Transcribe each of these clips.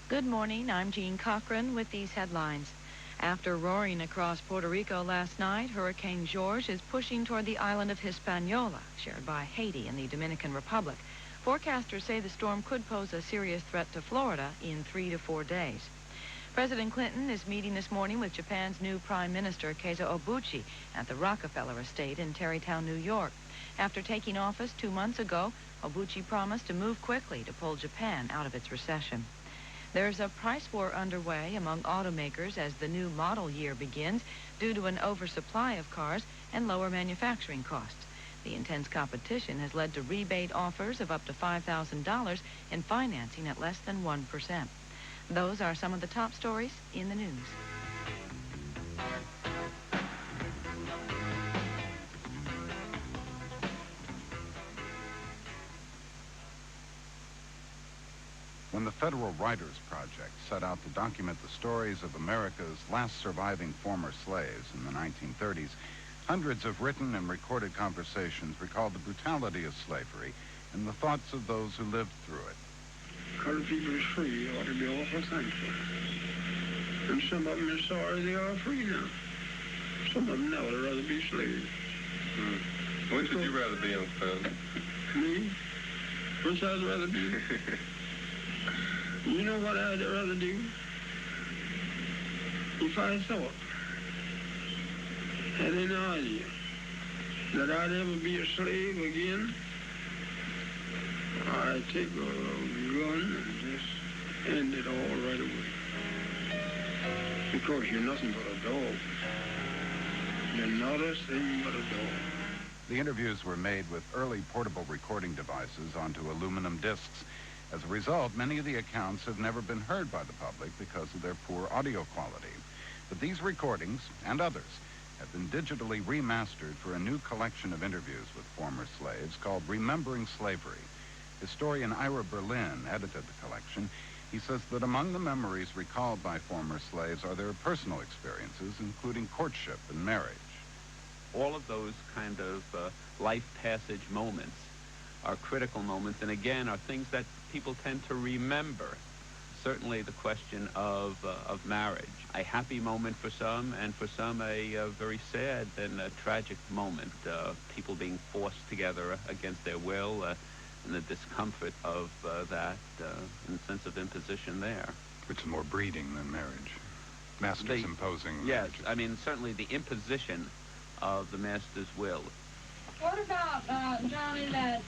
Good morning. I'm Jean Cochran with these headlines. After roaring across Puerto Rico last night, Hurricane George is pushing toward the island of Hispaniola, shared by Haiti and the Dominican Republic. Forecasters say the storm could pose a serious threat to Florida in 3 to 4 days. President Clinton is meeting this morning with Japan's new Prime Minister, Keizo Obuchi, at the Rockefeller Estate in Tarrytown, New York. After taking office 2 months ago, Obuchi promised to move quickly to pull Japan out of its recession. There's a price war underway among automakers as the new model year begins due to an oversupply of cars and lower manufacturing costs. The intense competition has led to rebate offers of up to $5,000 and financing at less than 1%. Those are some of the top stories in the news. When the Federal Writers Project set out to document the stories of America's last surviving former slaves in the 1930s, hundreds of written and recorded conversations recalled the brutality of slavery and the thoughts of those who lived through it. Colored people is free, ought to be awful thankful. And some of them are sorry they are free now. Some of them now would rather be slaves. Which would you rather be, Uncle Phil? Me? Which I'd rather be? You know what I'd rather do? If I thought, had any idea, that I'd ever be a slave again, I'd take a gun and just end it all right away. Because you're nothing but a dog. You're not a thing but a dog. The interviews were made with early portable recording devices onto aluminum discs. As a result, many of the accounts have never been heard by the public because of their poor audio quality. But these recordings, and others, have been digitally remastered for a new collection of interviews with former slaves called Remembering Slavery. Historian Ira Berlin edited the collection. He says that among the memories recalled by former slaves are their personal experiences, including courtship and marriage. All of those kind of life passage moments are critical moments, and again, are things that people tend to remember. Certainly the question of marriage, a happy moment for some, and for some a very sad and a tragic moment. People being forced together against their will, and the discomfort of that, and the sense of imposition there. Which is more breeding than marriage. Masters imposing yes, marriage. I mean, certainly the imposition of the master's will. What about, Johnny, that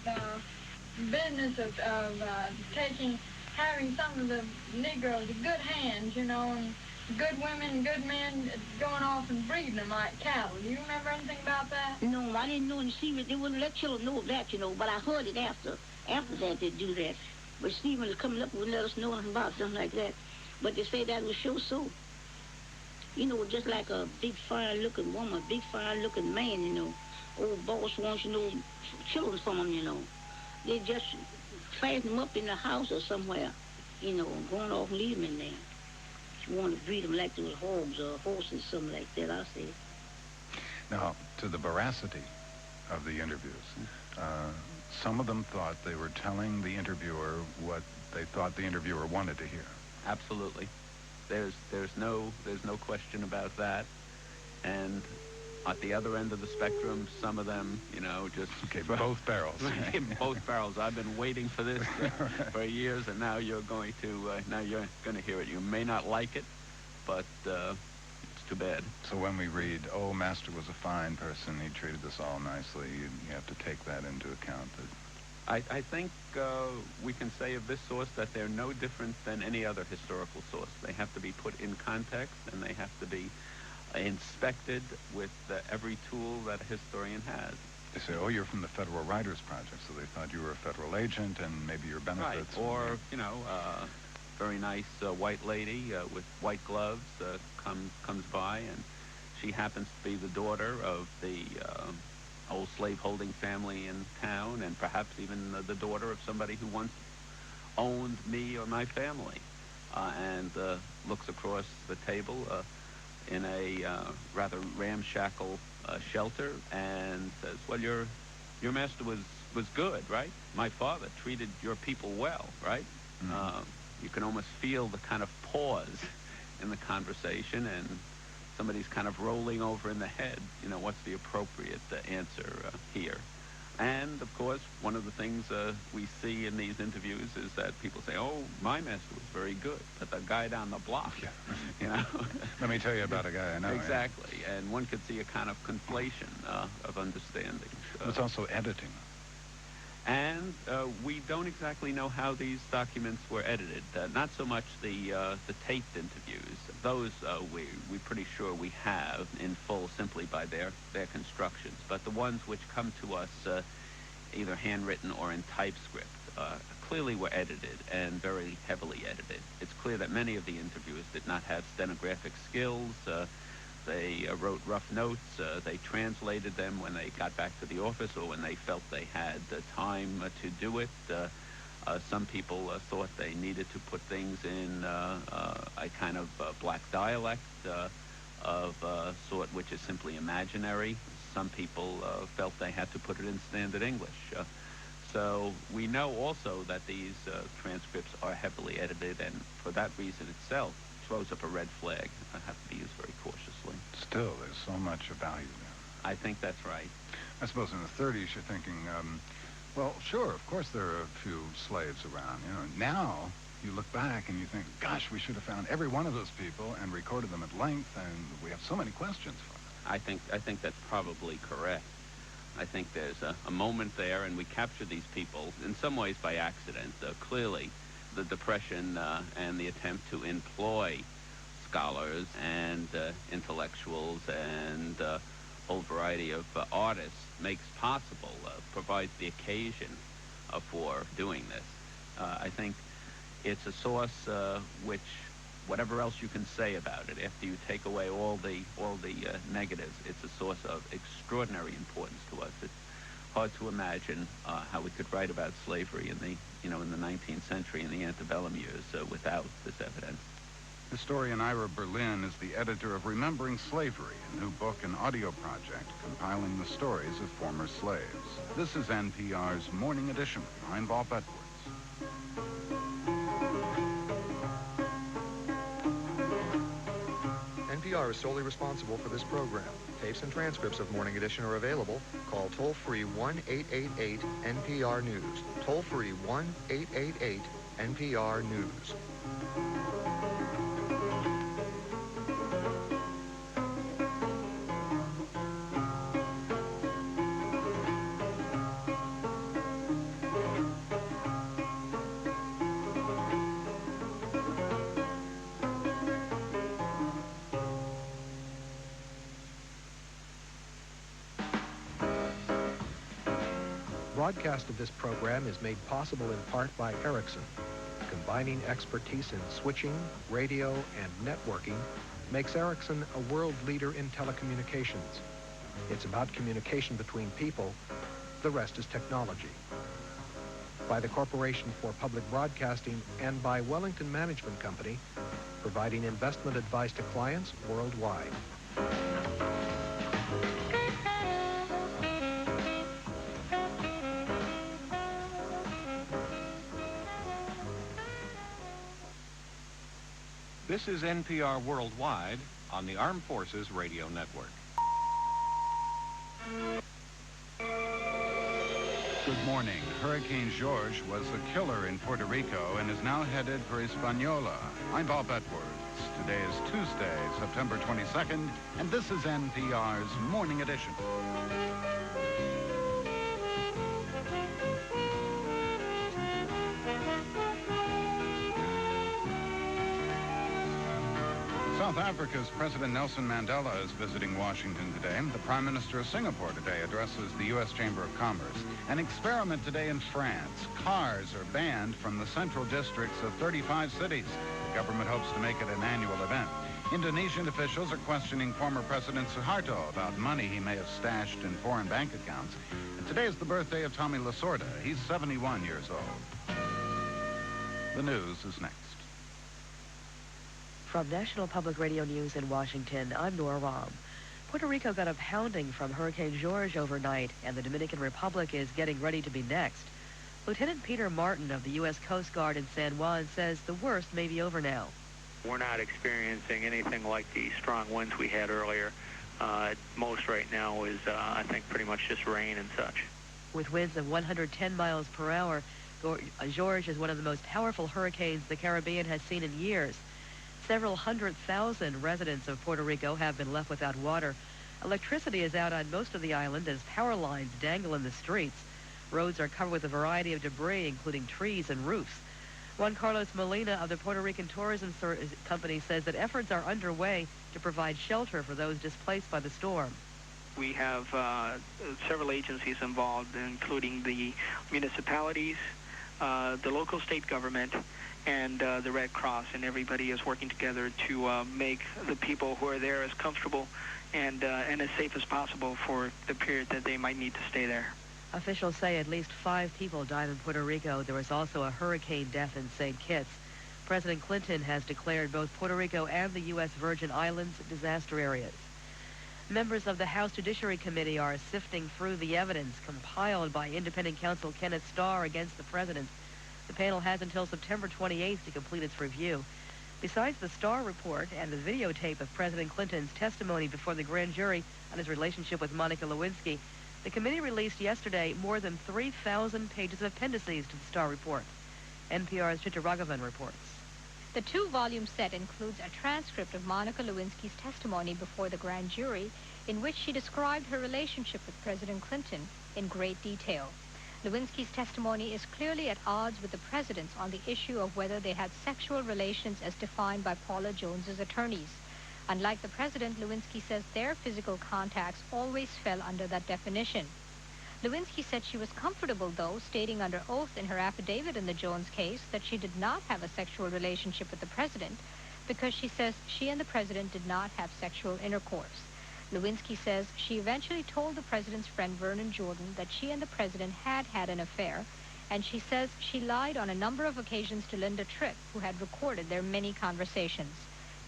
business of having some of the Negroes, the good hands, you know, and good women and good men going off and breeding them like cattle? Do you remember anything about that? No, I didn't know, and see, they wouldn't let children know that, you know, but I heard it after that they do that. But Stephen was coming up and wouldn't let us know nothing about something like that. But they say that was so. You know, just like a big fine-looking woman, a big fine-looking man, you know. Old boss wants, you know, children from them, you know. They just fasten them up in the house or somewhere, you know, going off and leave them in there. She wanted to breed them like they were hogs or horses, something like that, I say. Now, to the veracity of the interviews, some of them thought they were telling the interviewer what they thought the interviewer wanted to hear. Absolutely. There's no question about that. And at the other end of the spectrum, some of them, you know, just... Okay, both barrels. Both barrels. I've been waiting for this for years, and now you're going to hear it. You may not like it, but it's too bad. So when we read, "Oh, Master was a fine person, he treated us all nicely," you have to take that into account. I think we can say of this source that they're no different than any other historical source. They have to be put in context, and they have to be inspected with every tool that a historian has. They say, "Oh, you're from the Federal Writers Project," so they thought you were a federal agent and maybe your benefits. Right, or, you know, very nice white lady with white gloves comes by, and she happens to be the daughter of the old slaveholding family in town, and perhaps even the daughter of somebody who once owned me or my family, and looks across the table in a rather ramshackle shelter and says, "Well, your master was good, right? My father treated your people well, right? Mm-hmm. you can almost feel the kind of pause in the conversation, and somebody's kind of rolling over in the head, what's the appropriate answer here. And, of course, one of the things we see in these interviews is that people say, oh, my master was very good, but the guy down the block, Let me tell you about a guy I know. Exactly, and one could see a kind of conflation of understanding. It's also editing. And we don't exactly know how these documents were edited. Not so much the taped interviews. Those we're pretty sure we have in full simply by their constructions. But the ones which come to us either handwritten or in typescript clearly were edited and very heavily edited. It's clear that many of the interviewers did not have stenographic skills. They wrote rough notes. They translated them when they got back to the office or when they felt they had the time to do it. Some people thought they needed to put things in a kind of black dialect of sort which is simply imaginary. Some people felt they had to put it in standard English. So we know also that these transcripts are heavily edited, and for that reason itself, throws up a red flag. I have to be used very cautiously. Still, there's so much of value there. I think that's right. I suppose in the 30s you're thinking, well, sure, of course there are a few slaves around. Now you look back and you think, gosh, we should have found every one of those people and recorded them at length, and we have so many questions for them. I think that's probably correct. I think there's a moment there, and we capture these people in some ways by accident. Clearly, the Depression and the attempt to employ scholars and intellectuals and a whole variety of artists makes possible, provides the occasion for doing this. I think it's a source which, whatever else you can say about it, after you take away all the negatives, it's a source of extraordinary importance to us. It's hard to imagine how we could write about slavery in the in the 19th century, in the antebellum years, without this evidence. Historian Ira Berlin is the editor of Remembering Slavery, a new book and audio project compiling the stories of former slaves. This is NPR's Morning Edition. I'm Bob Edwards. NPR is solely responsible for this program. Tapes and transcripts of Morning Edition are available. Call toll-free 1-888-NPR-NEWS. Toll-free 1-888-NPR-NEWS. Broadcast of this program is made possible in part by Ericsson. Combining expertise in switching, radio, and networking makes Ericsson a world leader in telecommunications. It's about communication between people. The rest is technology. By the Corporation for Public Broadcasting and by Wellington Management Company, providing investment advice to clients worldwide. This is NPR Worldwide on the Armed Forces Radio Network. Good morning. Hurricane George was a killer in Puerto Rico and is now headed for Hispaniola. I'm Bob Edwards. Today is Tuesday, September 22nd, and this is NPR's Morning Edition. South Africa's President Nelson Mandela is visiting Washington today. The Prime Minister of Singapore today addresses the U.S. Chamber of Commerce. An experiment today in France. Cars are banned from the central districts of 35 cities. The government hopes to make it an annual event. Indonesian officials are questioning former President Suharto about money he may have stashed in foreign bank accounts. And today is the birthday of Tommy Lasorda. He's 71 years old. The news is next. From National Public Radio News in Washington, I'm Nora Rahm. Puerto Rico got a pounding from Hurricane George overnight, and the Dominican Republic is getting ready to be next. Lieutenant Peter Martin of the U.S. Coast Guard in San Juan says the worst may be over now. We're not experiencing anything like the strong winds we had earlier. Most right now is, I think, pretty much just rain and such. With winds of 110 miles per hour, George is one of the most powerful hurricanes the Caribbean has seen in years. Several 100,000 residents of Puerto Rico have been left without water. Electricity is out on most of the island as power lines dangle in the streets. Roads are covered with a variety of debris, including trees and roofs. Juan Carlos Molina of the Puerto Rican Tourism Company says that efforts are underway to provide shelter for those displaced by the storm. We have several agencies involved, including the municipalities, the local state government, and the Red Cross, and everybody is working together to make the people who are there as comfortable and as safe as possible for the period that they might need to stay there. Officials say at least 5 people died in Puerto Rico. There was also a hurricane death in St. Kitts. President Clinton has declared both Puerto Rico and the U.S. Virgin Islands disaster areas. Members of the House Judiciary Committee are sifting through the evidence compiled by independent counsel Kenneth Starr against the president. The panel has until September 28th to complete its review. Besides the Starr report and the videotape of President Clinton's testimony before the grand jury on his relationship with Monica Lewinsky, the committee released yesterday more than 3,000 pages of appendices to the Starr report. NPR's Chitra Raghavan reports. The 2-volume set includes a transcript of Monica Lewinsky's testimony before the grand jury, in which she described her relationship with President Clinton in great detail. Lewinsky's testimony is clearly at odds with the president's on the issue of whether they had sexual relations as defined by Paula Jones's attorneys. Unlike the president, Lewinsky says their physical contacts always fell under that definition. Lewinsky said she was comfortable, though, stating under oath in her affidavit in the Jones case that she did not have a sexual relationship with the president because she says she and the president did not have sexual intercourse. Lewinsky says she eventually told the president's friend Vernon Jordan that she and the president had had an affair, and she says she lied on a number of occasions to Linda Tripp, who had recorded their many conversations.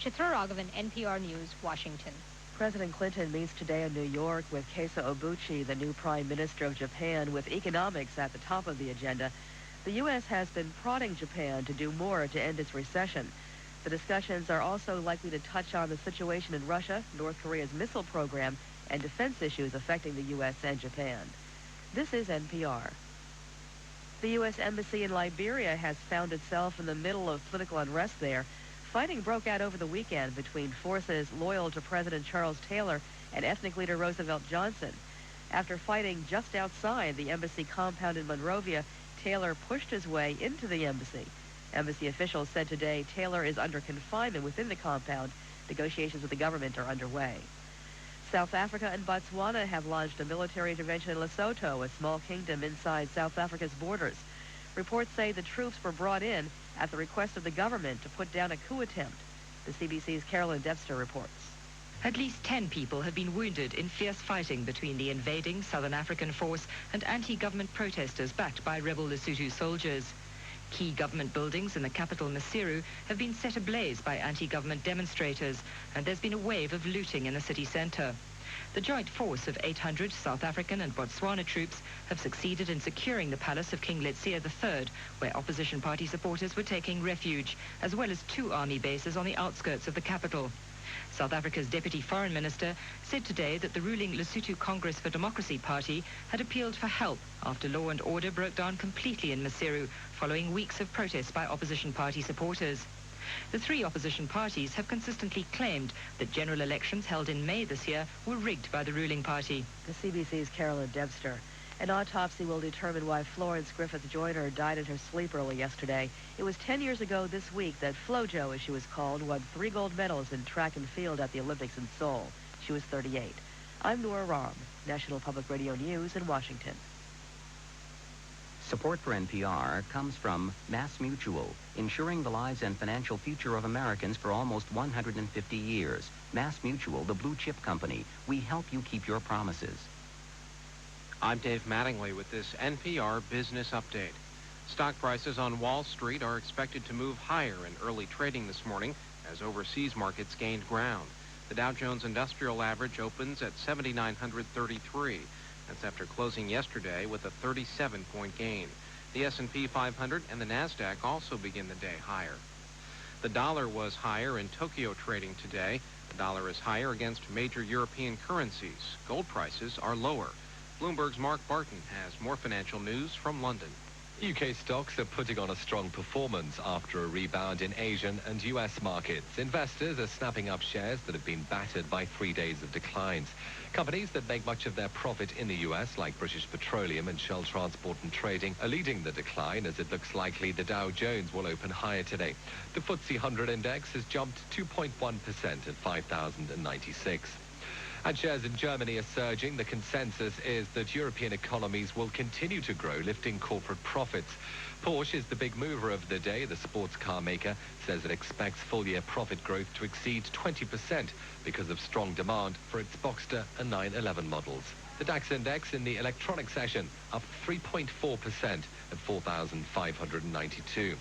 Chitra Raghavan, NPR News, Washington. President Clinton meets today in New York with Keisa Obuchi, the new Prime Minister of Japan, with economics at the top of the agenda. The U.S. has been prodding Japan to do more to end its recession. The discussions are also likely to touch on the situation in Russia, North Korea's missile program, and defense issues affecting the U.S. and Japan. This is NPR. The U.S. Embassy in Liberia has found itself in the middle of political unrest there. Fighting broke out over the weekend between forces loyal to President Charles Taylor and ethnic leader Roosevelt Johnson. After fighting just outside the embassy compound in Monrovia, Taylor pushed his way into the embassy. Embassy officials said today Taylor is under confinement within the compound. Negotiations with the government are underway. South Africa and Botswana have launched a military intervention in Lesotho, a small kingdom inside South Africa's borders. Reports say the troops were brought in at the request of the government to put down a coup attempt. The CBC's Carolyn Debster reports. At least 10 people have been wounded in fierce fighting between the invading Southern African force and anti-government protesters backed by rebel Lesotho soldiers. Key government buildings in the capital, Maseru, have been set ablaze by anti-government demonstrators, and there's been a wave of looting in the city center. The joint force of 800 South African and Botswana troops have succeeded in securing the palace of King Letsie III, where opposition party supporters were taking refuge, as well as 2 army bases on the outskirts of the capital. South Africa's Deputy Foreign Minister said today that the ruling Lesotho Congress for Democracy Party had appealed for help after law and order broke down completely in Maseru following weeks of protests by opposition party supporters. The 3 opposition parties have consistently claimed that general elections held in May this year were rigged by the ruling party. The CBC's Carolyn Debster. An autopsy will determine why Florence Griffith Joyner died in her sleep early yesterday. It was 10 years ago this week that FloJo, as she was called, won 3 gold medals in track and field at the Olympics in Seoul. She was 38. I'm Nora Rahm, National Public Radio News in Washington. Support for NPR comes from Mass Mutual, ensuring the lives and financial future of Americans for almost 150 years. Mass Mutual, the blue chip company. We help you keep your promises. I'm Dave Mattingly with this NPR Business Update. Stock prices on Wall Street are expected to move higher in early trading this morning as overseas markets gained ground. The Dow Jones Industrial Average opens at 7,933. That's after closing yesterday with a 37-point gain. The S&P 500 and the NASDAQ also begin the day higher. The dollar was higher in Tokyo trading today. The dollar is higher against major European currencies. Gold prices are lower. Bloomberg's Mark Barton has more financial news from London. UK stocks are putting on a strong performance after a rebound in Asian and US markets. Investors are snapping up shares that have been battered by 3 days of declines. Companies that make much of their profit in the US, like British Petroleum and Shell Transport and Trading, are leading the decline as it looks likely the Dow Jones will open higher today. The FTSE 100 index has jumped 2.1% at 5,096. And shares in Germany are surging. The consensus is that European economies will continue to grow, lifting corporate profits. Porsche is the big mover of the day. The sports car maker says it expects full-year profit growth to exceed 20% because of strong demand for its Boxster and 911 models. The DAX index in the electronic session up 3.4% at 4,592.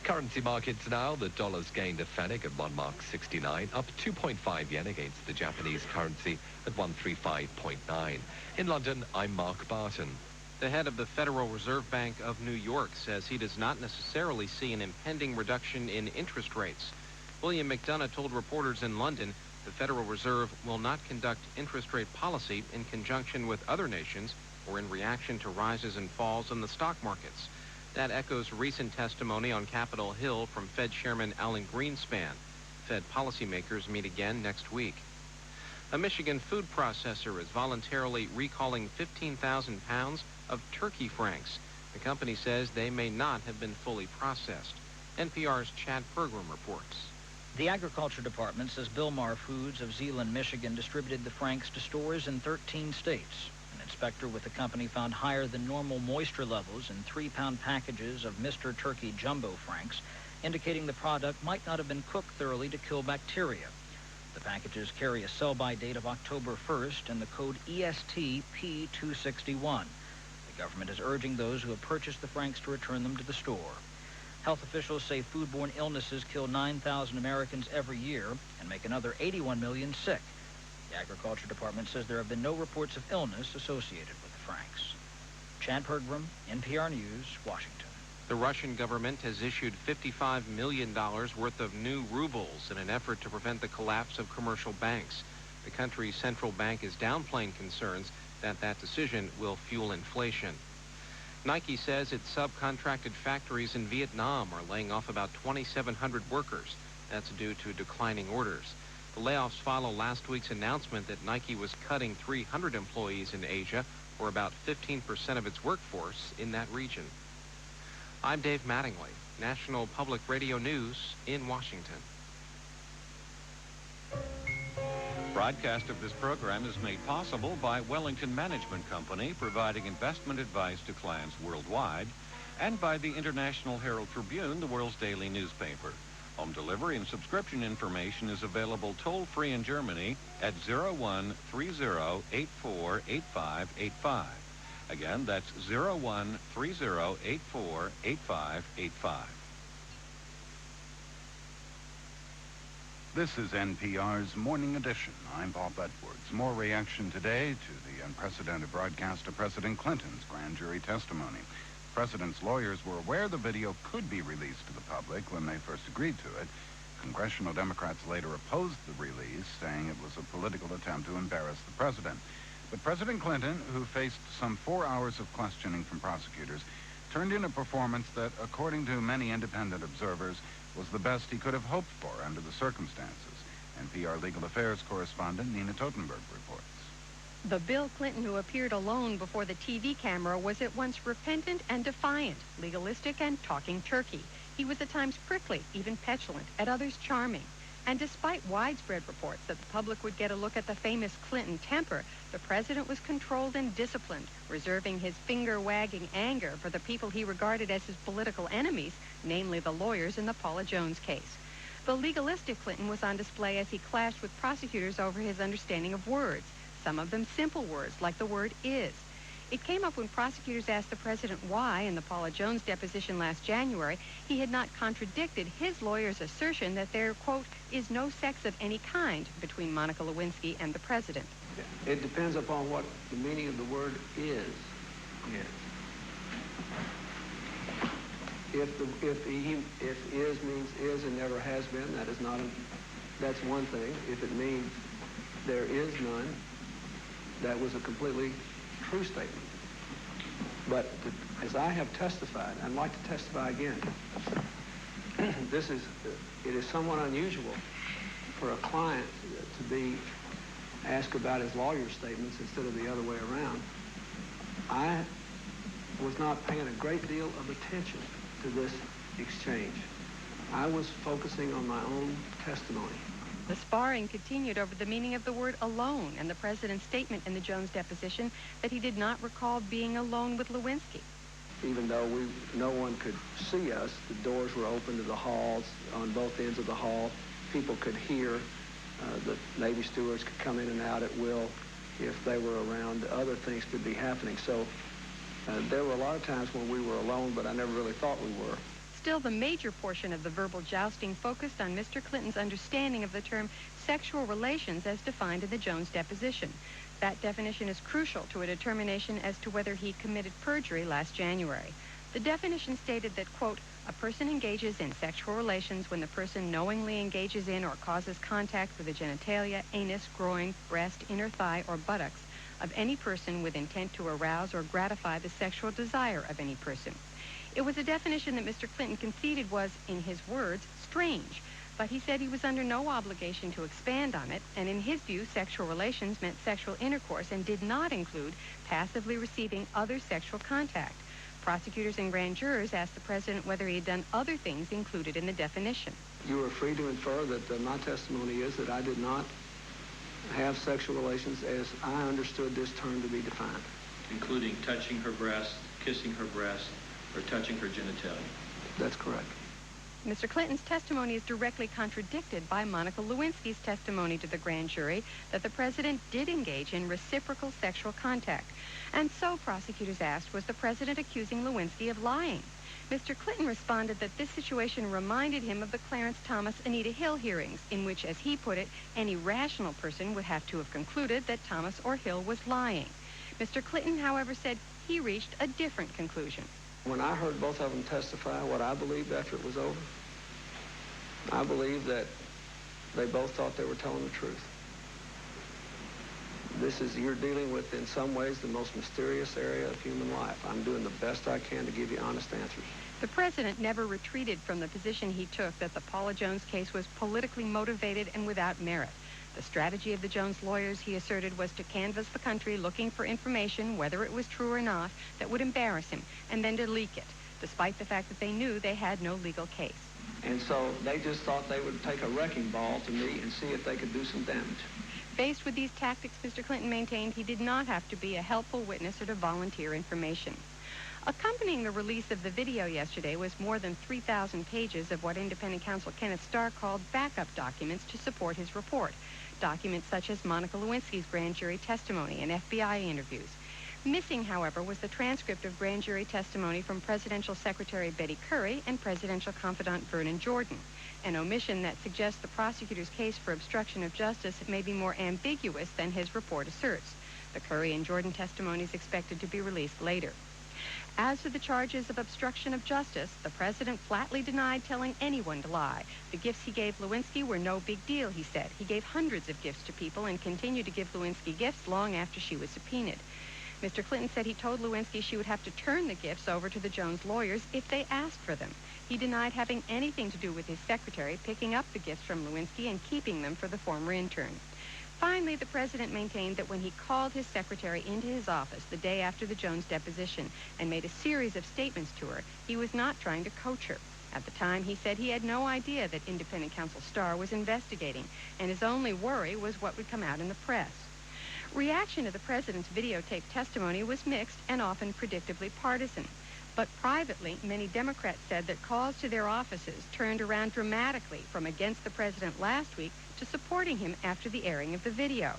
Currency markets now, the dollar's gained a pfennig at 1.69 up 2.5 yen against the Japanese currency at 135.9. In London, I'm Mark Barton. The head of the Federal Reserve Bank of New York says he does not necessarily see an impending reduction in interest rates. William McDonough told reporters in London the Federal Reserve will not conduct interest rate policy in conjunction with other nations or in reaction to rises and falls in the stock markets. That echoes recent testimony on Capitol Hill from Fed Chairman Alan Greenspan. Fed policymakers meet again next week. A Michigan food processor is voluntarily recalling 15,000 pounds of turkey franks. The company says they may not have been fully processed. NPR's Chad Pergram reports. The Agriculture Department says Bilmar Foods of Zeeland, Michigan distributed the franks to stores in 13 states. An inspector with the company found higher than normal moisture levels in 3-pound packages of Mr. Turkey Jumbo Franks, indicating the product might not have been cooked thoroughly to kill bacteria. The packages carry a sell-by date of October 1st and the code EST-P261. The government is urging those who have purchased the franks to return them to the store. Health officials say foodborne illnesses kill 9,000 Americans every year and make another 81 million sick. The Agriculture Department says there have been no reports of illness associated with the franks. Chad Pergram, NPR News, Washington. The Russian government has issued $55 million worth of new rubles in an effort to prevent the collapse of commercial banks. The country's central bank is downplaying concerns that that decision will fuel inflation. Nike says its subcontracted factories in Vietnam are laying off about 2,700 workers. That's due to declining orders. The layoffs follow last week's announcement that Nike was cutting 300 employees in Asia, or about 15% of its workforce in that region. I'm Dave Mattingly, National Public Radio News in Washington. Broadcast of this program is made possible by Wellington Management Company, providing investment advice to clients worldwide, and by the International Herald Tribune, the world's daily newspaper. Home delivery and subscription information is available toll-free in Germany at 0130848585. Again, that's 0130848585. This is NPR's Morning Edition. I'm Bob Edwards. More reaction today to the unprecedented broadcast of President Clinton's grand jury testimony. The president's lawyers were aware the video could be released to the public when they first agreed to it. Congressional Democrats later opposed the release, saying it was a political attempt to embarrass the president. But President Clinton, who faced some 4 hours of questioning from prosecutors, turned in a performance that, according to many independent observers, was the best he could have hoped for under the circumstances. NPR legal affairs correspondent Nina Totenberg reports. The Bill Clinton who appeared alone before the TV camera was at once repentant and defiant, legalistic and talking turkey. He was at times prickly, even petulant, at others charming. And despite widespread reports that the public would get a look at the famous Clinton temper, the president was controlled and disciplined, reserving his finger-wagging anger for the people he regarded as his political enemies, namely the lawyers in the Paula Jones case. The legalistic Clinton was on display as he clashed with prosecutors over his understanding of words, some of them simple words like the word is. It came up when prosecutors asked the president why, in the Paula Jones deposition last January, he had not contradicted his lawyer's assertion that there, quote, is no sex of any kind between Monica Lewinsky and the president. It depends upon what the meaning of the word is. Yes. If is means is and never has been, that is not that's one thing. If it means there is none, that was a completely true statement. But as I have testified, I'd like to testify again. It is somewhat unusual for a client to be asked about his lawyer's statements instead of the other way around. I was not paying a great deal of attention to this exchange. I was focusing on my own testimony. The sparring continued over the meaning of the word alone and the president's statement in the Jones deposition that he did not recall being alone with Lewinsky. Even though no one could see us, the doors were open to the halls on both ends of the hall. People could hear. The Navy stewards could come in and out at will if they were around. Other things could be happening. So there were a lot of times when we were alone, but I never really thought we were. Still, the major portion of the verbal jousting focused on Mr. Clinton's understanding of the term sexual relations as defined in the Jones deposition. That definition is crucial to a determination as to whether he committed perjury last January. The definition stated that, quote, a person engages in sexual relations when the person knowingly engages in or causes contact with the genitalia, anus, groin, breast, inner thigh, or buttocks of any person with intent to arouse or gratify the sexual desire of any person. It was a definition that Mr. Clinton conceded was, in his words, strange, but he said he was under no obligation to expand on it, and in his view, sexual relations meant sexual intercourse and did not include passively receiving other sexual contact. Prosecutors and grand jurors asked the president whether he had done other things included in the definition. You are free to infer that my testimony is that I did not have sexual relations as I understood this term to be defined. Including touching her breast, kissing her breast, or touching her genitalia. That's correct. Mr. Clinton's testimony is directly contradicted by Monica Lewinsky's testimony to the grand jury that the president did engage in reciprocal sexual contact. And so, prosecutors asked, was the president accusing Lewinsky of lying? Mr. Clinton responded that this situation reminded him of the Clarence Thomas Anita Hill hearings, in which, as he put it, any rational person would have to have concluded that Thomas or Hill was lying. Mr. Clinton, however, said he reached a different conclusion. When I heard both of them testify, what I believed after it was over, I believed that they both thought they were telling the truth. You're dealing with, in some ways, the most mysterious area of human life. I'm doing the best I can to give you honest answers. The president never retreated from the position he took that the Paula Jones case was politically motivated and without merit. The strategy of the Jones lawyers, he asserted, was to canvass the country looking for information, whether it was true or not, that would embarrass him, and then to leak it, despite the fact that they knew they had no legal case. And so they just thought they would take a wrecking ball to me and see if they could do some damage. Faced with these tactics, Mr. Clinton maintained he did not have to be a helpful witness or to volunteer information. Accompanying the release of the video yesterday was more than 3,000 pages of what independent counsel Kenneth Starr called backup documents to support his report. Documents such as Monica Lewinsky's grand jury testimony and FBI interviews. Missing, however, was the transcript of grand jury testimony from Presidential Secretary Betty Currie and Presidential Confidant Vernon Jordan, an omission that suggests the prosecutor's case for obstruction of justice may be more ambiguous than his report asserts. The Currie and Jordan testimony is expected to be released later. As to the charges of obstruction of justice, the president flatly denied telling anyone to lie. The gifts he gave Lewinsky were no big deal, he said. He gave hundreds of gifts to people and continued to give Lewinsky gifts long after she was subpoenaed. Mr. Clinton said he told Lewinsky she would have to turn the gifts over to the Jones lawyers if they asked for them. He denied having anything to do with his secretary picking up the gifts from Lewinsky and keeping them for the former intern. Finally, the president maintained that when he called his secretary into his office the day after the Jones deposition and made a series of statements to her, he was not trying to coach her. At the time, he said he had no idea that independent counsel Starr was investigating, and his only worry was what would come out in the press. Reaction to the president's videotaped testimony was mixed and often predictably partisan. But privately, many Democrats said that calls to their offices turned around dramatically from against the president last week to supporting him after the airing of the video.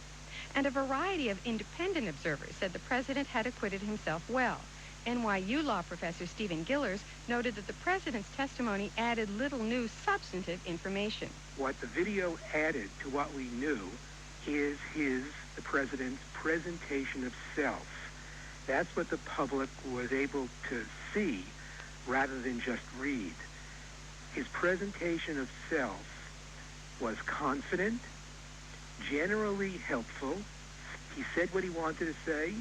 And a variety of independent observers said the president had acquitted himself well. NYU law professor Stephen Gillers noted that the president's testimony added little new substantive information. What the video added to what we knew is the president's presentation of self. That's what the public was able to see rather than just read. His presentation of self was confident, generally helpful. He said what he wanted to say,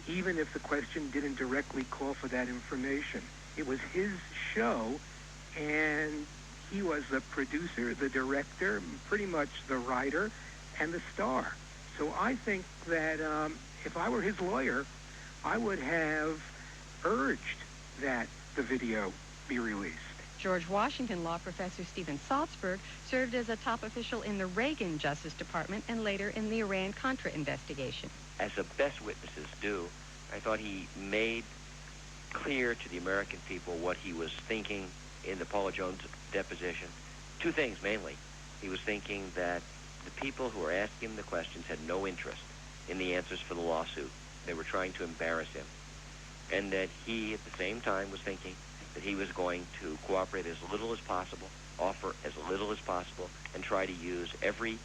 even if the question didn't directly call for that information. It was his show, and he was the producer, the director, pretty much the writer, and the star. So I think that if I were his lawyer, I would have urged that the video be released. George Washington law professor Stephen Salzberg served as a top official in the Reagan Justice Department and later in the Iran-Contra investigation. As the best witnesses do, I thought he made clear to the American people what he was thinking in the Paula Jones deposition. Two things mainly. He was thinking that the people who were asking him the questions had no interest in the answers for the lawsuit. They were trying to embarrass him. And that he, at the same time, was thinking that he was going to cooperate as little as possible, offer as little as possible, and try to use every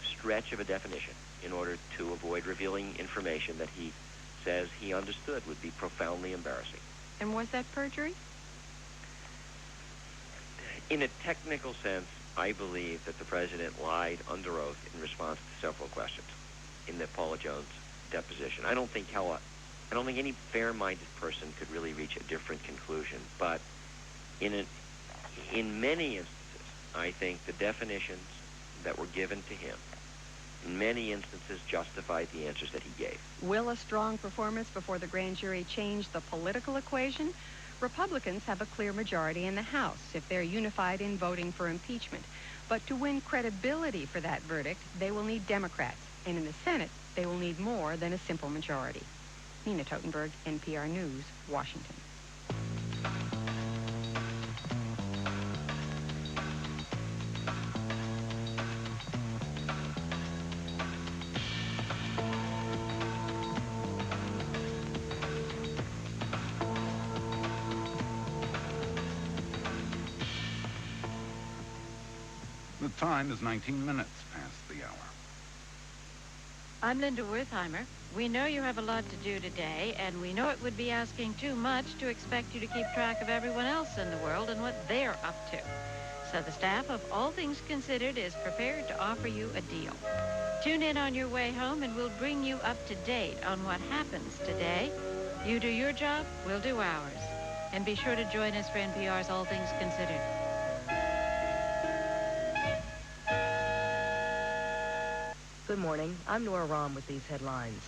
stretch of a definition in order to avoid revealing information that he says he understood would be profoundly embarrassing. And was that perjury? In a technical sense, I believe that the president lied under oath in response to several questions in the Paula Jones deposition. I don't think any fair-minded person could really reach a different conclusion. But in many instances, I think the definitions that were given to him, in many instances, justified the answers that he gave. Will a strong performance before the grand jury change the political equation? Republicans have a clear majority in the House if they're unified in voting for impeachment. But to win credibility for that verdict, they will need Democrats. And in the Senate, they will need more than a simple majority. Nina Totenberg, NPR News, Washington. The time is 19 minutes past the hour. I'm Linda Wertheimer. We know you have a lot to do today, and we know it would be asking too much to expect you to keep track of everyone else in the world and what they're up to. So the staff of All Things Considered is prepared to offer you a deal. Tune in on your way home, and we'll bring you up to date on what happens today. You do your job, we'll do ours. And be sure to join us for NPR's All Things Considered. Good morning. I'm Nora Rahm with these headlines.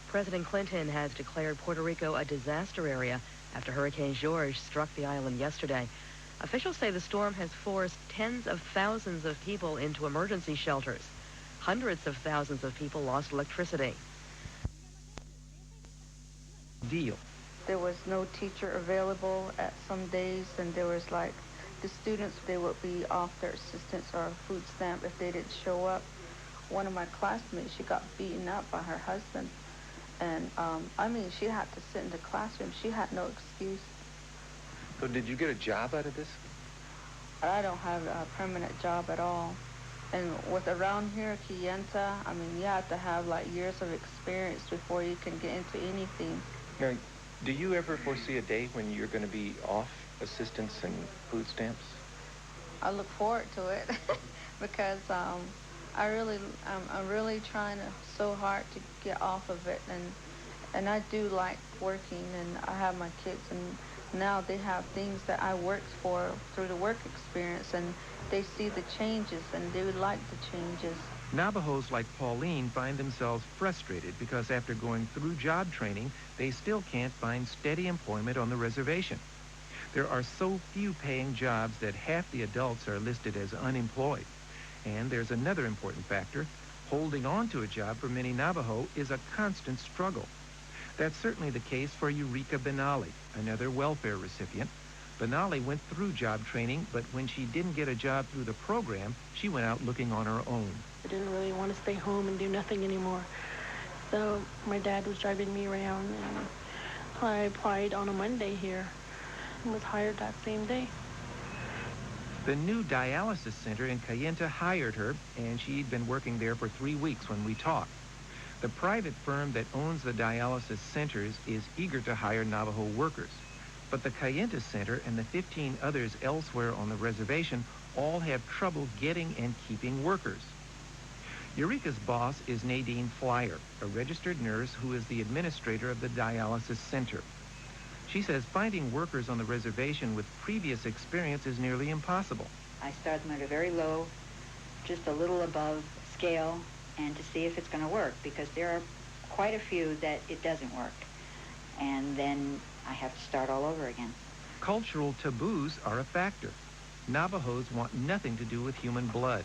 President Clinton has declared Puerto Rico a disaster area after Hurricane George struck the island yesterday. Officials say the storm has forced tens of thousands of people into emergency shelters. Hundreds of thousands of people lost electricity. Deal. There was no teacher available at some days, and there was like the students, they would be off their assistance or food stamp if they didn't show up. One of my classmates, she got beaten up by her husband. And, she had to sit in the classroom. She had no excuse. So did you get a job out of this? I don't have a permanent job at all. And with around here, Kayenta, you have to have like years of experience before you can get into anything. Now, do you ever foresee a day when you're going to be off assistance and food stamps? I look forward to it because I'm really trying so hard to get off of it, and I do like working, and I have my kids, and now they have things that I worked for through the work experience, and they see the changes, and they would like the changes. Navajos like Pauline find themselves frustrated because after going through job training, they still can't find steady employment on the reservation. There are so few paying jobs that half the adults are listed as unemployed. And there's another important factor. Holding on to a job for many Navajo is a constant struggle. That's certainly the case for Eureka Benali, another welfare recipient. Benali went through job training, but when she didn't get a job through the program, she went out looking on her own. I didn't really want to stay home and do nothing anymore. So my dad was driving me around, and I applied on a Monday here and was hired that same day. The new dialysis center in Kayenta hired her, and she'd been working there for 3 weeks when we talked. The private firm that owns the dialysis centers is eager to hire Navajo workers. But the Cayenta Center and the 15 others elsewhere on the reservation all have trouble getting and keeping workers. Eureka's boss is Nadine Flyer, a registered nurse who is the administrator of the dialysis center. She says finding workers on the reservation with previous experience is nearly impossible. I start them at a very low, just a little above scale, and to see if it's going to work, because there are quite a few that it doesn't work. And then I have to start all over again. Cultural taboos are a factor. Navajos want nothing to do with human blood.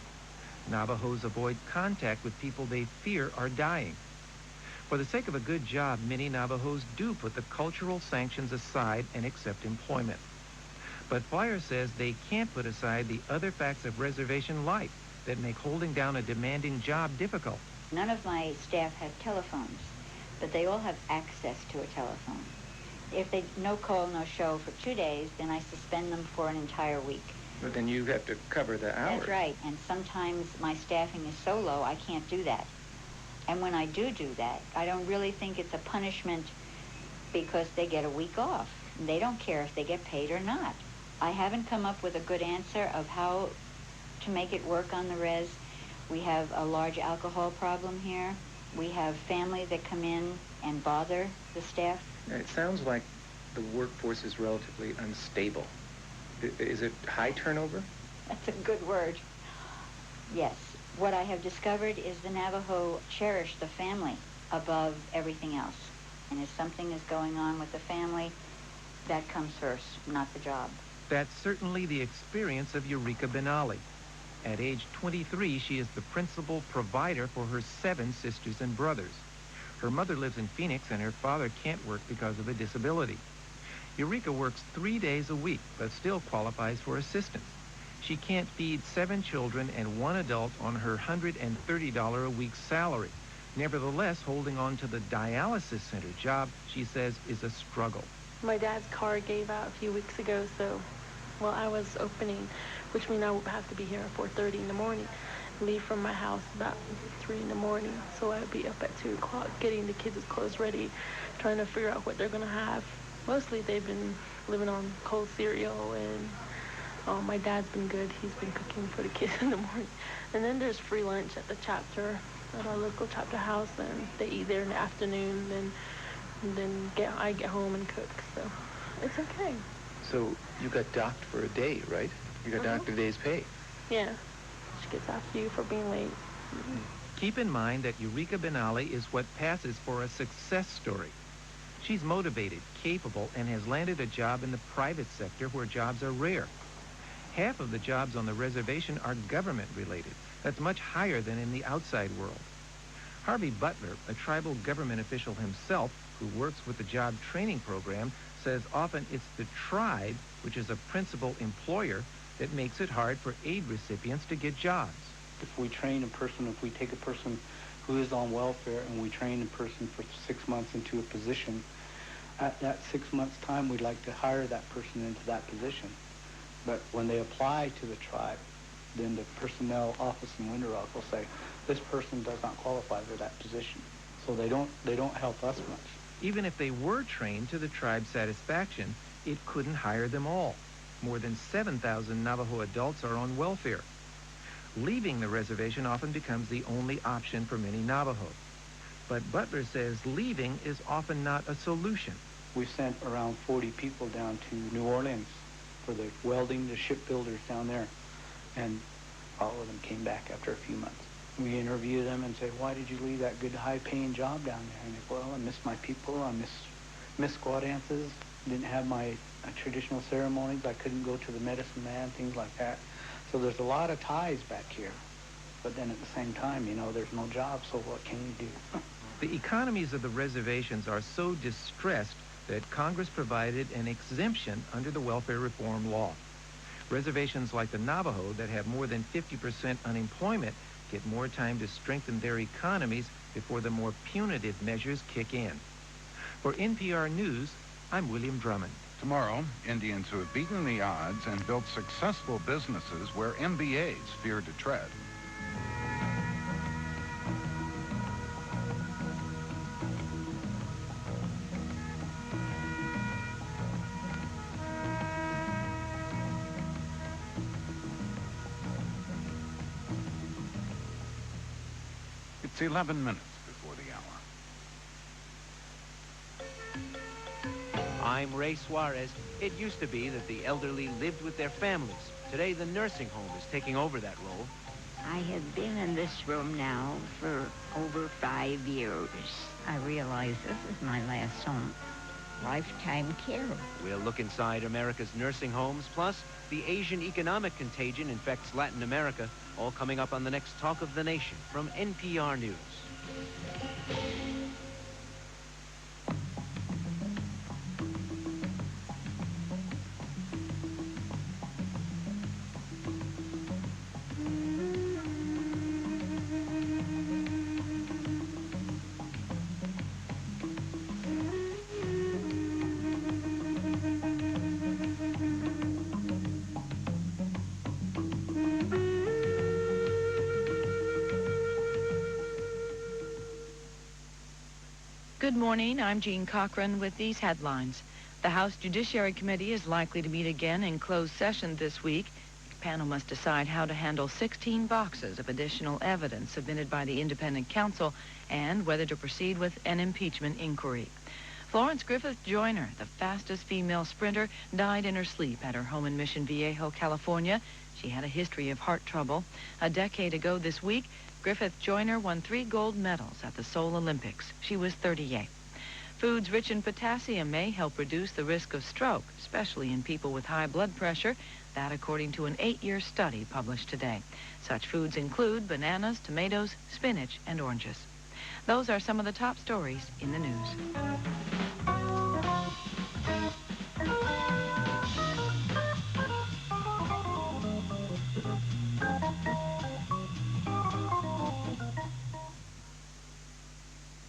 Navajos avoid contact with people they fear are dying. For the sake of a good job, many Navajos do put the cultural sanctions aside and accept employment. But Flyer says they can't put aside the other facts of reservation life that make holding down a demanding job difficult. None of my staff have telephones, but they all have access to a telephone. If they no call, no show for 2 days, then I suspend them for an entire week. But then you have to cover the hours. That's right, and sometimes my staffing is so low I can't do that. And when I do that, I don't really think it's a punishment because they get a week off. They don't care if they get paid or not. I haven't come up with a good answer of how to make it work on the res. We have a large alcohol problem here. We have family that come in and bother the staff. It sounds like the workforce is relatively unstable. Is it high turnover? That's a good word. Yes. What I have discovered is the Navajo cherish the family above everything else. And if something is going on with the family, that comes first, not the job. That's certainly the experience of Eureka Benally. At age 23, she is the principal provider for her 7 sisters and brothers. Her mother lives in Phoenix and her father can't work because of a disability. Eureka works 3 days a week, but still qualifies for assistance. She can't feed 7 children and 1 adult on her $130 a week salary. Nevertheless, holding on to the dialysis center job, she says, is a struggle. My dad's car gave out a few weeks ago, so while I was opening, which means I would have to be here at 4:30 in the morning, leave from my house about 3 in the morning, so I'd be up at 2 o'clock getting the kids' clothes ready, trying to figure out what they're going to have. Mostly they've been living on cold cereal, and my dad's been good. He's been cooking for the kids in the morning. And then there's free lunch at the chapter, at our local chapter house, and they eat there in the afternoon, and then I get home and cook, so it's okay. So you got docked for a day, right? You got docked a day's pay. Yeah. She gets after you for being late. Keep in mind that Eureka Benally is what passes for a success story. She's motivated, capable, and has landed a job in the private sector where jobs are rare. Half of the jobs on the reservation are government-related. That's much higher than in the outside world. Harvey Butler, a tribal government official himself who works with the job training program, says often it's the tribe, which is a principal employer, that makes it hard for aid recipients to get jobs. If we train a person, if we take a person who is on welfare and we train a person for 6 months into a position, at that 6 months' time, we'd like to hire that person into that position. But when they apply to the tribe, then the personnel office in Winter Rock will say, this person does not qualify for that position. So they don't help us much. Even if they were trained to the tribe's satisfaction, it couldn't hire them all. More than 7,000 Navajo adults are on welfare. Leaving the reservation often becomes the only option for many Navajo. But Butler says leaving is often not a solution. We sent around 40 people down to New Orleans for the welding, the shipbuilders down there, and all of them came back after a few months. We interviewed them and said, why did you leave that good high-paying job down there? And they go, well, I miss my people, I miss squaw dances, didn't have my traditional ceremonies, I couldn't go to the medicine man, things like that. So there's a lot of ties back here. But then at the same time, you know, there's no job, so what can you do? The economies of the reservations are so distressed that Congress provided an exemption under the welfare reform law. Reservations like the Navajo that have more than 50% unemployment get more time to strengthen their economies before the more punitive measures kick in. For NPR News, I'm William Drummond. Tomorrow, Indians who have beaten the odds and built successful businesses where MBAs fear to tread. It's 11 minutes before the hour. I'm Ray Suarez. It used to be that the elderly lived with their families. Today, the nursing home is taking over that role. I have been in this room now for over 5 years. I realize this is my last home. Lifetime care. We'll look inside America's nursing homes, plus the Asian economic contagion infects Latin America, all coming up on the next Talk of the Nation from NPR News. Good morning. I'm Jean Cochran with these headlines. The House Judiciary Committee is likely to meet again in closed session this week. The panel must decide how to handle 16 boxes of additional evidence submitted by the independent counsel and whether to proceed with an impeachment inquiry. Florence Griffith Joyner, the fastest female sprinter, died in her sleep at her home in Mission Viejo, California. She had a history of heart trouble. A decade ago this week, Griffith Joyner won 3 gold medals at the Seoul Olympics. She was 38. Foods rich in potassium may help reduce the risk of stroke, especially in people with high blood pressure. That according to an 8-year study published today. Such foods include bananas, tomatoes, spinach, and oranges. Those are some of the top stories in the news.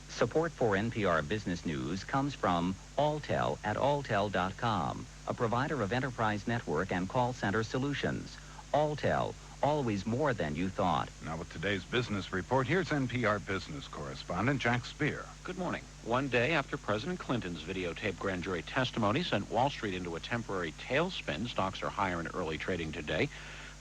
Support for NPR Business News comes from Alltel at alltel.com, a provider of enterprise network and call center solutions. Alltel, always more than you thought. Now with today's business report, here's NPR business correspondent Jack Spear. Good morning. One day after President Clinton's videotaped grand jury testimony sent Wall Street into a temporary tailspin, stocks are higher in early trading today.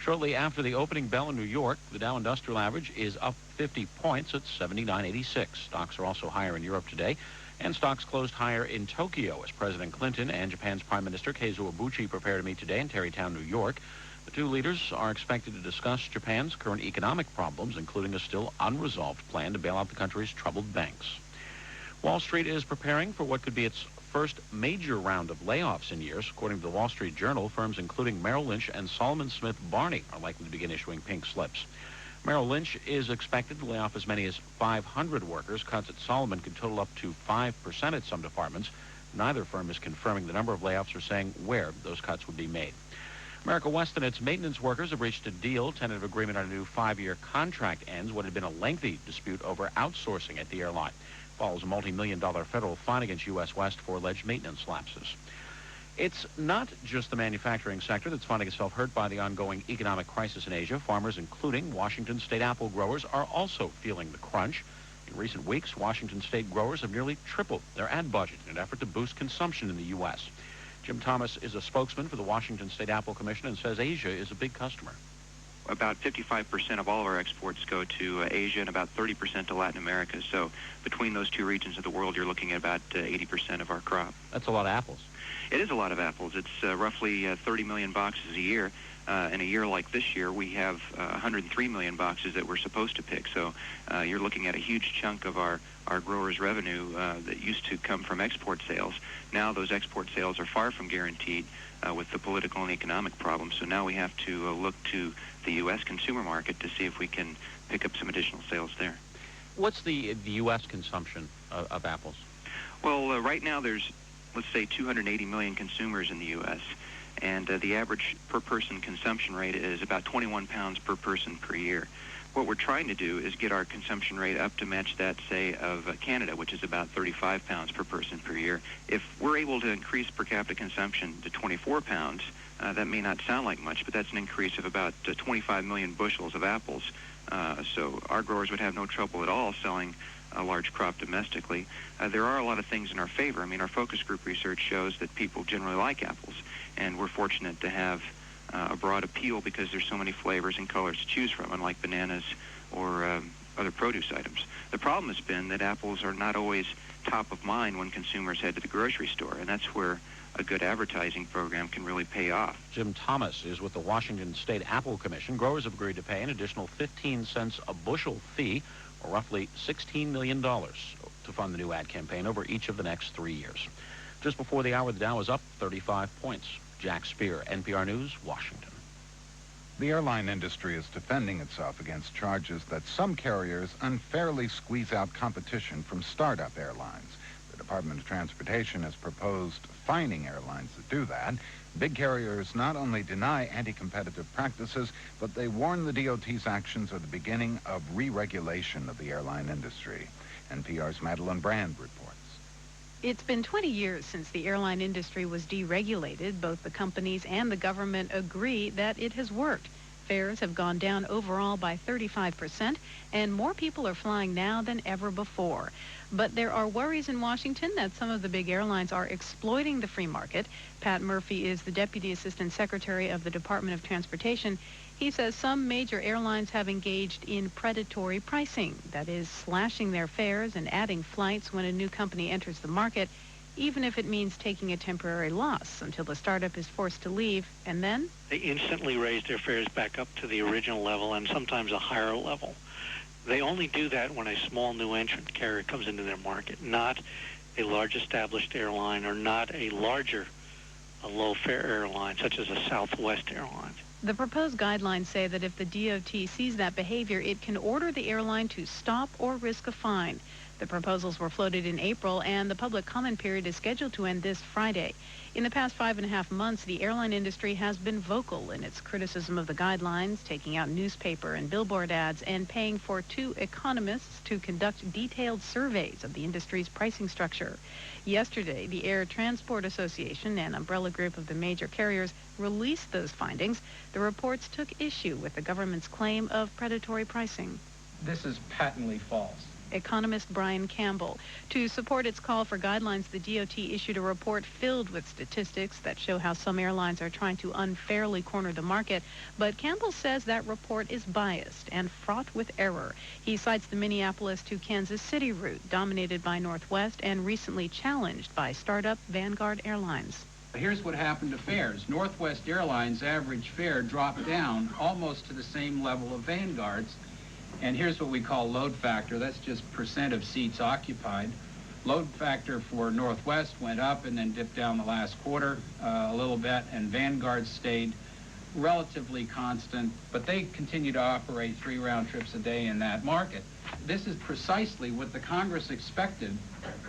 Shortly after the opening bell in New York, the Dow Industrial Average is up 50 points at 79.86. Stocks are also higher in Europe today, and stocks closed higher in Tokyo as President Clinton and Japan's Prime Minister Keizo Obuchi prepare to meet today in Tarrytown, New York. The two leaders are expected to discuss Japan's current economic problems, including a still unresolved plan to bail out the country's troubled banks. Wall Street is preparing for what could be its first major round of layoffs in years. According to the Wall Street Journal, firms including Merrill Lynch and Solomon Smith Barney are likely to begin issuing pink slips. Merrill Lynch is expected to lay off as many as 500 workers. Cuts at Solomon could total up to 5% at some departments. Neither firm is confirming the number of layoffs or saying where those cuts would be made. America West and its maintenance workers have reached a deal. Tentative agreement on a new 5-year contract ends what had been a lengthy dispute over outsourcing at the airline. Follows a multi-million-dollar federal fine against U.S. West for alleged maintenance lapses. It's not just the manufacturing sector that's finding itself hurt by the ongoing economic crisis in Asia. Farmers, including Washington state apple growers, are also feeling the crunch. In recent weeks, Washington state growers have nearly tripled their ad budget in an effort to boost consumption in the U.S. Jim Thomas is a spokesman for the Washington State Apple Commission and says Asia is a big customer. About 55% of all of our exports go to Asia and about 30% to Latin America. So between those two regions of the world, you're looking at about 80% of our crop. That's a lot of apples. It is a lot of apples. It's roughly 30 million boxes a year. In a year like this year, we have 103 million boxes that we're supposed to pick. So you're looking at a huge chunk of our growers' revenue that used to come from export sales. Now those export sales are far from guaranteed with the political and economic problems. So now we have to look to the U.S. consumer market to see if we can pick up some additional sales there. What's the U.S. consumption of apples? Well, right now there's, let's say, 280 million consumers in the U.S., and the average per-person consumption rate is about 21 pounds per person per year. What we're trying to do is get our consumption rate up to match that, say, of Canada, which is about 35 pounds per person per year. If we're able to increase per capita consumption to 24 pounds, that may not sound like much, but that's an increase of about 25 million bushels of apples. So our growers would have no trouble at all selling a large crop domestically. There are a lot of things in our favor. I mean, our focus group research shows that people generally like apples, and we're fortunate to have a broad appeal because there's so many flavors and colors to choose from, unlike bananas or other produce items. The problem has been that apples are not always top of mind when consumers head to the grocery store, and that's where a good advertising program can really pay off. Jim Thomas is with the Washington State Apple Commission. Growers have agreed to pay an additional 15 cents a bushel fee, or roughly $16 million, to fund the new ad campaign over each of the next 3 years. Just before the hour, the Dow was up 35 points. Jack Spear, NPR News, Washington. The airline industry is defending itself against charges that some carriers unfairly squeeze out competition from startup airlines. The Department of Transportation has proposed fining airlines that do that. Big carriers not only deny anti-competitive practices, but they warn the DOT's actions are the beginning of re-regulation of the airline industry. NPR's Madeline Brand reports. It's been 20 years since the airline industry was deregulated. Both the companies and the government agree that it has worked. Fares have gone down overall by 35%, and more people are flying now than ever before. But there are worries in Washington that some of the big airlines are exploiting the free market. Pat Murphy is the Deputy Assistant Secretary of the Department of Transportation. He says some major airlines have engaged in predatory pricing, that is, slashing their fares and adding flights when a new company enters the market, even if it means taking a temporary loss until the startup is forced to leave, and then they instantly raise their fares back up to the original level and sometimes a higher level. They only do that when a small new entrant carrier comes into their market, not a large established airline or not a larger low-fare airline such as a Southwest Airlines. The proposed guidelines say that if the DOT sees that behavior, it can order the airline to stop or risk a fine. The proposals were floated in April, and the public comment period is scheduled to end this Friday. In the past 5.5 months, the airline industry has been vocal in its criticism of the guidelines, taking out newspaper and billboard ads and paying for 2 economists to conduct detailed surveys of the industry's pricing structure. Yesterday, the Air Transport Association, an umbrella group of the major carriers, released those findings. The reports took issue with the government's claim of predatory pricing. This is patently false. Economist Brian Campbell. To support its call for guidelines, the DOT issued a report filled with statistics that show how some airlines are trying to unfairly corner the market. But Campbell says that report is biased and fraught with error. He cites the Minneapolis to Kansas City route, dominated by Northwest and recently challenged by startup Vanguard Airlines. Here's what happened to fares. Northwest Airlines' average fare dropped down almost to the same level of Vanguard's. And here's what we call load factor. That's just percent of seats occupied. Load factor for Northwest went up and then dipped down the last quarter a little bit, and Vanguard stayed relatively constant, but they continue to operate 3 round trips a day in that market. This is precisely what the Congress expected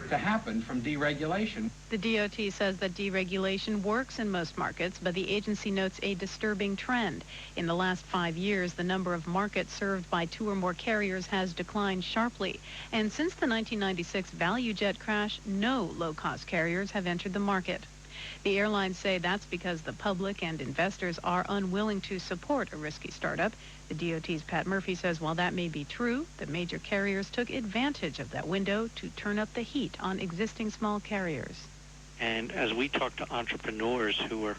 to happen from deregulation. The DOT says that deregulation works in most markets, but the agency notes a disturbing trend. In the last 5 years, the number of markets served by 2 or more carriers has declined sharply. And since the 1996 value jet crash, no low-cost carriers have entered the market. The airlines say that's because the public and investors are unwilling to support a risky startup. The DOT's Pat Murphy says while that may be true, the major carriers took advantage of that window to turn up the heat on existing small carriers. And as we talk to entrepreneurs who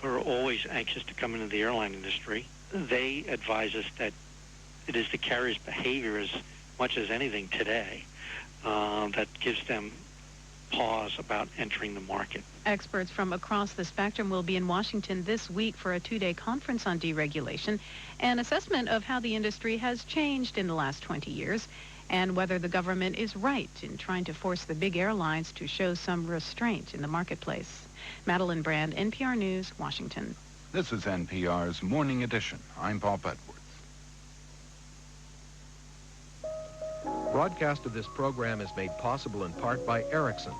are always anxious to come into the airline industry, they advise us that it is the carrier's behavior as much as anything today that gives them pause about entering the market. Experts from across the spectrum will be in Washington this week for a 2-day conference on deregulation, an assessment of how the industry has changed in the last 20 years, and whether the government is right in trying to force the big airlines to show some restraint in the marketplace. Madeline Brand, NPR News, Washington. This is NPR's Morning Edition. I'm Paul Bedworth. Broadcast of this program is made possible in part by Ericsson,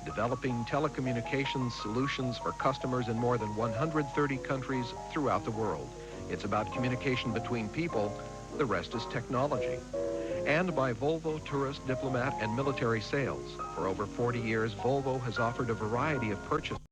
developing telecommunications solutions for customers in more than 130 countries throughout the world. It's about communication between people. The rest is technology. And by Volvo Tourist, Diplomat, and Military Sales. For over 40 years, Volvo has offered a variety of purchase